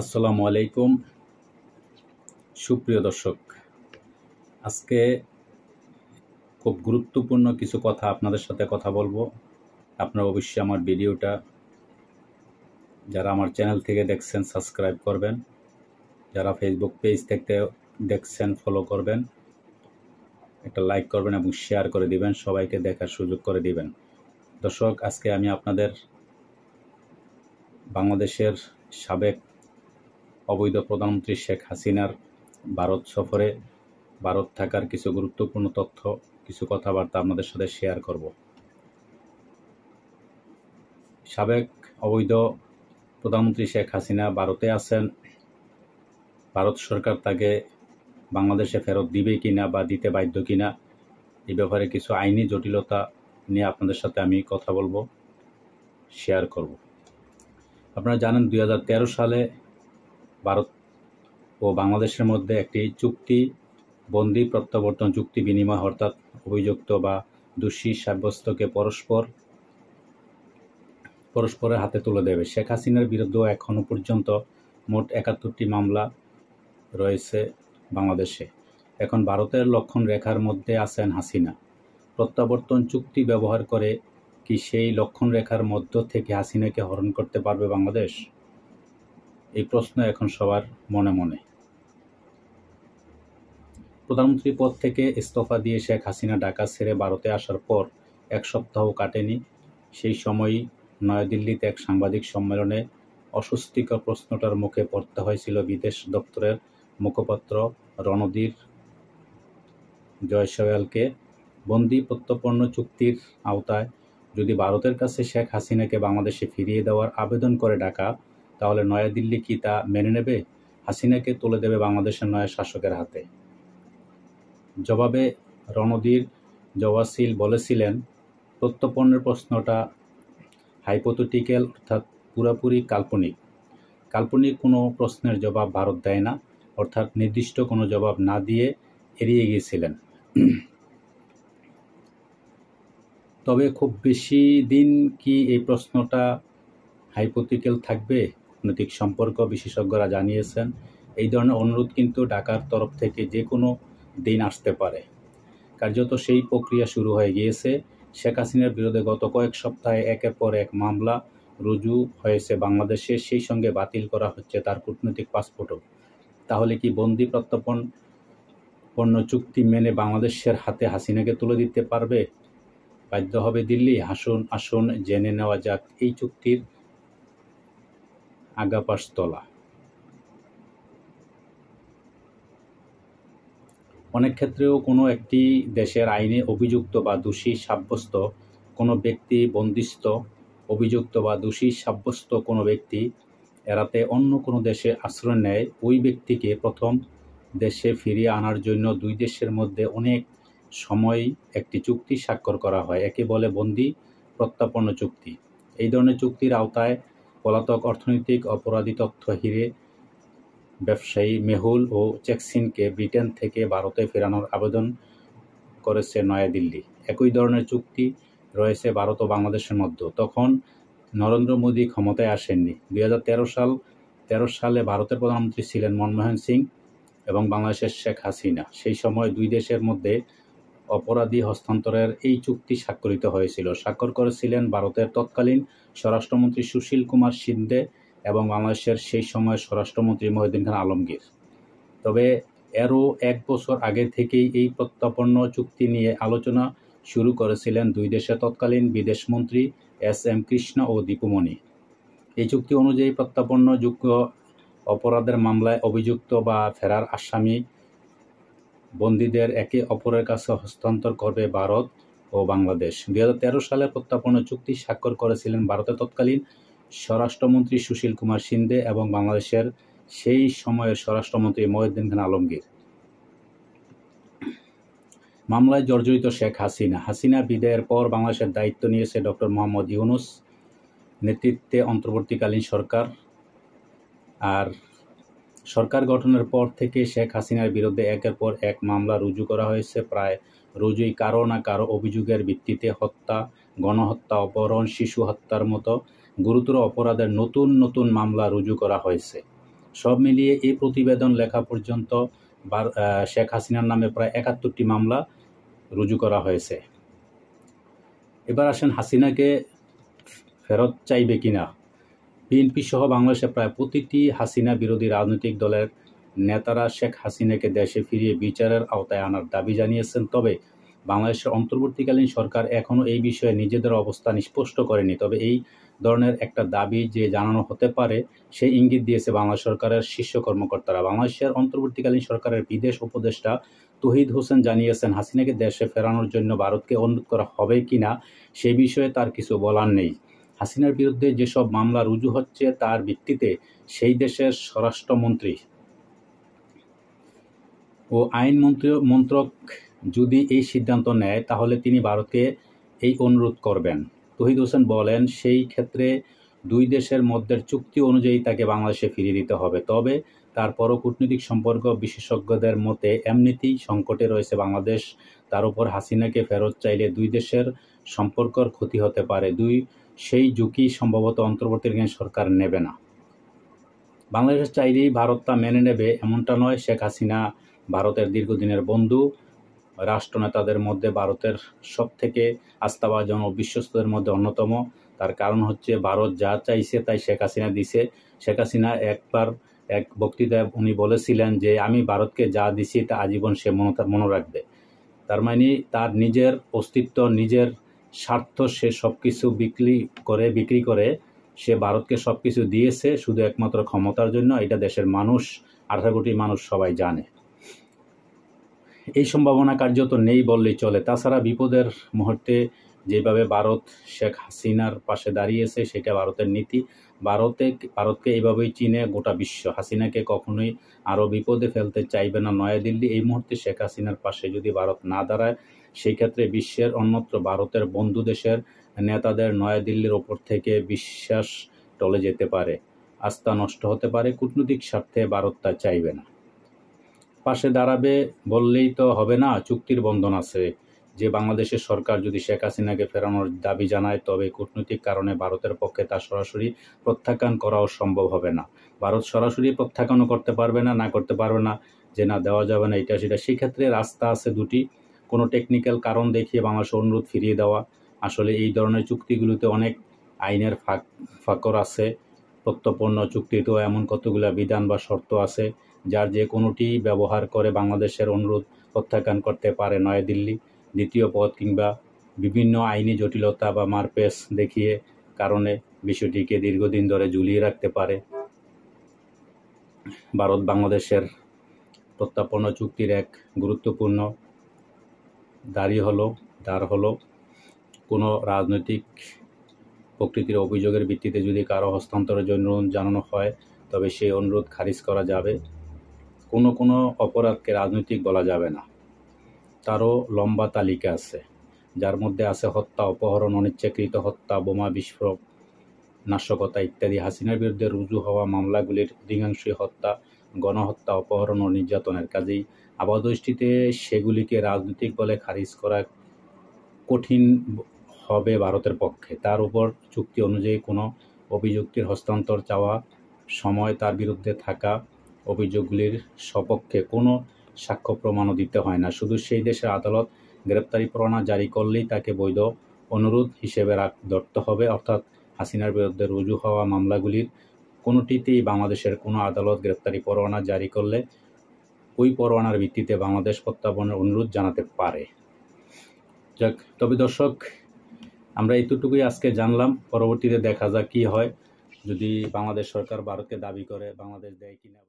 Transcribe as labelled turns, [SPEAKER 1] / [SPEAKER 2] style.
[SPEAKER 1] আসসালামু আলাইকুম সুপ্রিয় দর্শক, আজকে খুব গুরুত্বপূর্ণ কিছু কথা আপনাদের সাথে কথা বলবো। আপনারা অবশ্যই আমার ভিডিওটা যারা আমার চ্যানেল থেকে দেখছেন সাবস্ক্রাইব করবেন, যারা ফেসবুক পেজ থেকে দেখছেন ফলো করবেন, একটা লাইক করবেন এবং শেয়ার করে দিবেন, সবাইকে দেখার সুযোগ করে দিবেন। দর্শক, আজকে আমি আপনাদের বাংলাদেশের সাবেক অবৈধ প্রধানমন্ত্রী শেখ হাসিনার ভারত সফরে ভারত থাকার কিছু গুরুত্বপূর্ণ তথ্য, কিছু কথাবার্তা আপনাদের সাথে শেয়ার করব। সাবেক অবৈধ প্রধানমন্ত্রী শেখ হাসিনা ভারতে আছেন। ভারত সরকার তাকে বাংলাদেশে ফেরত দিবে কিনা বা দিতে বাধ্য কিনা, এই ব্যাপারে কিছু আইনি জটিলতা নিয়ে আপনাদের সাথে আমি কথা বলবো, শেয়ার করব। আপনারা জানেন 2013 সালে ভারত ও বাংলাদেশের মধ্যে একটি চুক্তি, বন্দি প্রত্যাবর্তন চুক্তি বিনিময়, অর্থাৎ অভিযুক্ত বা দোষী সাব্যস্তকে পরস্পরের হাতে তুলে দেবে। শেখ হাসিনার বিরুদ্ধেও এখনও পর্যন্ত মোট 71টি মামলা রয়েছে বাংলাদেশে। এখন ভারতের লক্ষণ রেখার মধ্যে আছেন হাসিনা। প্রত্যাবর্তন চুক্তি ব্যবহার করে কি সেই লক্ষণ রেখার মধ্য থেকে হাসিনাকে হরণ করতে পারবে বাংলাদেশ? এই প্রশ্ন এখন সবার মনে মনে। প্রধানমন্ত্রী পদ থেকে ইস্তফা দিয়ে শেখ হাসিনা ঢাকা ছেড়ে ভারতে আসার পর এক সপ্তাহও কাটেনি। সেই সময়ই নয়াদিল্লিতে এক সাংবাদিক সম্মেলনে অস্বস্তিকর প্রশ্নটার মুখে পড়তে হয়েছিল বিদেশ দপ্তরের মুখপাত্র রণধীর জয়সওয়ালকে। বন্দি প্রত্যর্পণ চুক্তির আওতায় যদি ভারতের কাছে শেখ হাসিনাকে বাংলাদেশে ফিরিয়ে দেওয়ার আবেদন করে ঢাকা, তাহলে নয়াদিল্লি কি তা মেনে নেবে? হাসিনাকে তুলে দেবে বাংলাদেশের নয়া শাসকের হাতে? জবাবে রণধীর জওয়াসিল বলেছিলেন, প্রত্যর্পণের প্রশ্নটা হাইপোথেটিক্যাল, অর্থাৎ পুরোপুরি কাল্পনিক। কাল্পনিক কোনো প্রশ্নের জবাব ভারত দেয় না, অর্থাৎ নির্দিষ্ট কোনো জবাব না দিয়ে এড়িয়ে গিয়েছিলেন। তবে খুব বেশি দিন কি এই প্রশ্নটা হাইপোথেটিক্যাল থাকবে? কূটনৈতিক সম্পর্ক বিশেষজ্ঞরা জানিয়েছেন, এই ধরনের অনুরোধ কিন্তু ঢাকার তরফ থেকে যে কোনো দিন আসতে পারে। কার্যত সেই প্রক্রিয়া শুরু হয়ে গিয়েছে। শেখ হাসিনার বিরুদ্ধে গত কয়েক সপ্তাহে একের পর এক মামলা রুজু হয়েছে বাংলাদেশে, সেই সঙ্গে বাতিল করা হচ্ছে তার কূটনৈতিক পাসপোর্টও। তাহলে কি বন্দি প্রত্যর্পণ চুক্তি মেনে বাংলাদেশের হাতে হাসিনাকে তুলে দিতে পারবে? বাধ্য হবে দিল্লি? আসুন জেনে নেওয়া যাক এই চুক্তির আগাপাশতলা। অনেক ক্ষেত্রেও কোনো একটি দেশের আইনে অভিযুক্ত বা দোষী সাব্যস্ত কোনো ব্যক্তি, বন্দিস্থ অভিযুক্ত বা দোষী সাব্যস্ত কোনো ব্যক্তি এড়াতে অন্য কোনো দেশে আশ্রয় নেয়, ওই ব্যক্তিকে প্রথম দেশে ফিরিয়ে আনার জন্য দুই দেশের মধ্যে অনেক সময় একটি চুক্তি স্বাক্ষর করা হয়। একে বলে বন্দি প্রত্যর্পণ চুক্তি। এই ধরনের চুক্তির আওতায় পলাতক অর্থনৈতিক অপরাধী তথ্য হিরে ব্যবসায়ী মেহুল ও চেকসিনকে ব্রিটেন থেকে ভারতে ফেরানোর আবেদন করেছে নয়াদিল্লি। একই ধরনের চুক্তি রয়েছে ভারত ও বাংলাদেশের মধ্যে। তখন নরেন্দ্র মোদী ক্ষমতায় আসেননি। 2013 সালে ভারতের প্রধানমন্ত্রী ছিলেন মনমোহন সিং এবং বাংলাদেশের শেখ হাসিনা। সেই সময় দুই দেশের মধ্যে অপরাধী হস্তান্তরের এই চুক্তি স্বাক্ষরিত হয়েছিল। স্বাক্ষর করেছিলেন ভারতের তৎকালীন স্বরাষ্ট্রমন্ত্রী সুশীল কুমার সিন্ধে এবং বাংলাদেশের সেই সময়ের স্বরাষ্ট্রমন্ত্রী মহিউদ্দিন খান আলমগীর। তবে এরও এক বছর আগে থেকেই এই প্রত্যর্পণ চুক্তি নিয়ে আলোচনা শুরু করেছিলেন দুই দেশের তৎকালীন বিদেশমন্ত্রী SM কৃষ্ণ ও দীপুমণি। এই চুক্তি অনুযায়ী প্রত্যর্পণযোগ্য অপরাধের মামলায় অভিযুক্ত বা ফেরার আসামি বন্দীদের একে অপরের কাছে হস্তান্তর করবে ভারত ও বাংলাদেশ। 2013 সালে প্রত্যর্পণ চুক্তি স্বাক্ষর করেছিলেন ভারতের তৎকালীন স্বরাষ্ট্রমন্ত্রী সুশীল কুমার সিন্ধে এবং বাংলাদেশের সেই সময়ের স্বরাষ্ট্রমন্ত্রী মহিউদ্দিন খান আলমগীর। মামলায় জর্জরিত শেখ হাসিনা বিদায়ের পর বাংলাদেশের দায়িত্ব নিয়েছে ডক্টর মোহাম্মদ ইউনূস নেতৃত্বে অন্তর্বর্তীকালীন সরকার। আর সরকার গঠনের পর থেকে শেখ হাসিনার বিরুদ্ধে একের পর এক মামলা রুজু করা হয়েছে। প্রায় রোজই কারো না কারো অভিযোগের ভিত্তিতে হত্যা, গণহত্যা, অপহরণ, শিশু হত্যার মতো গুরুতর অপরাধের নতুন নতুন মামলা রুজু করা হয়েছে। সব মিলিয়ে এই প্রতিবেদন লেখা পর্যন্ত শেখ হাসিনার নামে প্রায় ৭১টি মামলা রুজু করা হয়েছে। এবার আসেন হাসিনাকে ফেরত চাইবে কিনা। বিএনপি সহ বাংলাদেশে প্রায় প্রতিটি হাসিনা বিরোধী রাজনৈতিক দলের নেতারা শেখ হাসিনাকে দেশে ফিরিয়ে বিচারের আওতায় আনার দাবি জানিয়েছেন। তবে বাংলাদেশের অন্তর্বর্তীকালীন সরকার এখনও এই বিষয়ে নিজেদের অবস্থান স্পষ্ট করেনি। তবে এই ধরনের একটা দাবি যে জানানো হতে পারে সেই ইঙ্গিত দিয়েছে বাংলাদেশ সরকারের শীর্ষ কর্মকর্তারা। বাংলাদেশের অন্তর্বর্তীকালীন সরকারের বিদেশ উপদেষ্টা তৌহিদ হোসেন জানিয়েছেন, হাসিনাকে দেশে ফেরানোর জন্য ভারতকে অনুরোধ করা হবে কিনা সেই বিষয়ে তার কিছু বলার নেই। হাসিনার বিরুদ্ধে যেসব মামলা রুজু হচ্ছে তার ভিত্তিতে সেই দেশের স্বরাষ্ট্রমন্ত্রী ও আইন মন্ত্রক যদি এই সিদ্ধান্ত নেয় তাহলে তিনি ভারতকে এই অনুরোধ করবেন। তৌহিদ হোসেন বলেন, সেই ক্ষেত্রে দুই দেশের মধ্যে চুক্তি অনুযায়ী তাকে বাংলাদেশে ফিরিয়ে দিতে হবে। তবে তারপরও কূটনৈতিক সম্পর্ক বিশেষজ্ঞদের মতে এমনিতেই সংকটে রয়েছে বাংলাদেশ। তার উপর হাসিনাকে ফেরত চাইলে দুই দেশের সম্পর্কের ক্ষতি হতে পারে। সেই ঝুঁকি সম্ভবত অন্তর্বর্তীকালীন সরকার নেবে না। বাংলাদেশ চাইলেই ভারত তা মেনে নেবে এমনটা নয়। শেখ হাসিনা ভারতের দীর্ঘদিনের বন্ধু। রাষ্ট্রনেতাদের মধ্যে ভারতের সবথেকে আস্থাভাজন ও বিশ্বস্তদের মধ্যে অন্যতম। তার কারণ হচ্ছে ভারত যা চাইছে তাই শেখ হাসিনা দিছে। শেখ হাসিনা একবার এক বক্তৃতায় উনি বলেছিলেন যে আমি ভারতকে যা দিছি তা আজীবন সে মনে রাখবে। তার মানে তার নিজের অস্তিত্ব, নিজের স্বার্থ সে সব কিছু বিক্রি করে সে ভারতকে সব কিছু দিয়েছে শুধু একমাত্র ক্ষমতার জন্য। এটা দেশের মানুষ, 18 কোটি মানুষ সবাই জানে। এই সম্ভাবনা কার্যত নেই বললেই চলে। তাছাড়া বিপদের মুহূর্তে যেভাবে ভারত শেখ হাসিনার পাশে দাঁড়িয়েছে সেটা ভারতের নীতি। ভারতকে এইভাবেই চিনে গোটা বিশ্ব। হাসিনাকে কখনোই আরও বিপদে ফেলতে চাইবে না নয়াদিল্লি। এই মুহূর্তে শেখ হাসিনার পাশে যদি ভারত না দাঁড়ায় সেই ক্ষেত্রে বিশ্বের অন্যত্র ভারতের বন্ধু দেশের নেতাদের নয়াদিল্লির ওপর থেকে বিশ্বাস টলে যেতে পারে, আস্থা নষ্ট হতে পারে। কূটনৈতিক স্বার্থে ভারত তা চাইবে না। পাশে দাঁড়াবে বললেই তো হবে না, চুক্তির বন্ধন আছে। যে বাংলাদেশের সরকার যদি শেখ হাসিনাকে ফেরানোর দাবি জানায় তবে কূটনৈতিক কারণে ভারতের পক্ষে তা সরাসরি প্রত্যাখ্যান করাও সম্ভব হবে না। ভারত সরাসরি প্রত্যাখ্যানও করতে পারবে না, করতে পারবে না যে না দেওয়া যাবে না এটা সেটা। সেক্ষেত্রে রাস্তা আছে দুটি। কোনো টেকনিক্যাল কারণ দেখিয়ে বাংলাদেশের অনুরোধ ফিরিয়ে দেওয়া। আসলে এই ধরনের চুক্তিগুলোতে অনেক আইনের ফাঁকর আছে। প্রত্যর্পণ চুক্তিতেও এমন কতগুলো বিধান বা শর্ত আছে যার যে কোনোটি ব্যবহার করে বাংলাদেশের অনুরোধ প্রত্যাখ্যান করতে পারে নয়াদিল্লি। দ্বিতীয় পথ কিংবা বিভিন্ন আইনি জটিলতা বা মারপেচ দেখিয়ে কারণে বিষয়টিকে দীর্ঘদিন ধরে ঝুলিয়ে রাখতে পারে। ভারত বাংলাদেশের প্রত্যর্পণ চুক্তির এক গুরুত্বপূর্ণ দ্বার হলো কোনো রাজনৈতিক প্রকৃতির অভিযোগের ভিত্তিতে যদি কারো হস্তান্তরের জন্য জানানো হয় তবে সেই অনুরোধ খারিজ করা যাবে। কোনো অপরাধকে রাজনৈতিক বলা যাবে না। তারও লম্বা তালিকা আছে, যার মধ্যে আছে হত্যা, অপহরণ, অনিচ্ছাকৃত হত্যা, বোমা বিস্ফোরক, নাশকতা ইত্যাদি। হাসিনার বিরুদ্ধে রুজু হওয়া মামলাগুলির অধিকাংশই হত্যা, গণহত্যা, অপহরণ ও নির্যাতনের। কাজেই আপাতদৃষ্টিতে সেগুলিকে রাজনৈতিক বলে খারিজ করা কঠিন হবে ভারতের পক্ষে। তার উপর চুক্তি অনুযায়ী কোনো অভিযুক্তির হস্তান্তর চাওয়া সময় তার বিরুদ্ধে থাকা অভিযোগগুলির সপক্ষে কোনো সাক্ষ্য প্রমাণও দিতে হয় না। শুধু সেই দেশের আদালত গ্রেপ্তারি পরোয়ানা জারি করলেই তাকে বৈধ অনুরোধ হিসেবে ধরতে হবে। অর্থাৎ হাসিনার বিরুদ্ধে রুজু হওয়া মামলাগুলির কোনোটিতেই বাংলাদেশের কোনো আদালত গ্রেপ্তারি পরোয়ানা জারি করলে ওই পরোয়ানার ভিত্তিতে বাংলাদেশ প্রত্যাবর্তনের অনুরোধ জানাতে পারে। যাক, তবে দর্শক, আমরা এতটুকুই আজকে জানলাম। পরবর্তীতে দেখা যাক কী হয়। যদি বাংলাদেশ সরকার ভারতকে দাবি করে, বাংলাদেশ দেয় কিনা।